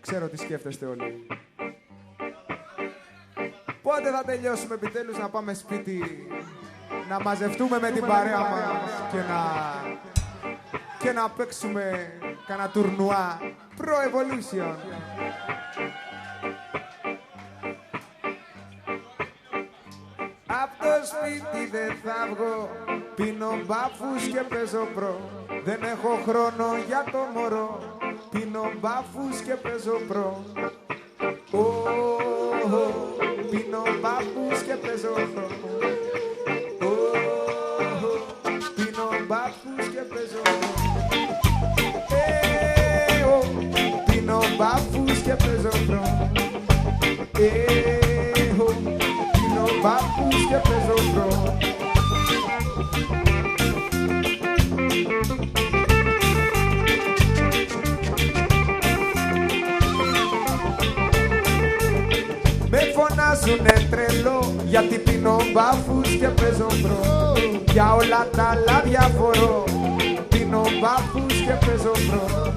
Ξέρω τι σκέφτεστε όλοι. Πότε θα τελειώσουμε επιτέλους να πάμε σπίτι, να μαζευτούμε με την παρέα μας και να παίξουμε κανένα τουρνουά Pro Evolution. Απ' το σπίτι δεν θα βγω, πίνω μπάφους και παίζω προ. Δεν έχω χρόνο για το μωρό, πίνω μπάφους και παίζω προ. Πίνω μπάφους και παίζω προ. Πίνω μπάφους και παίζω προ. Πίνω μπάφους και παίζω προ. Πίνω μπάφους και παίζω προ. Με φωνάζουνε τρελό γιατί πίνω μπάφους και παίζω προ. Για όλα τα άλλα διαφορώ, πίνω μπάφους και παίζω προ.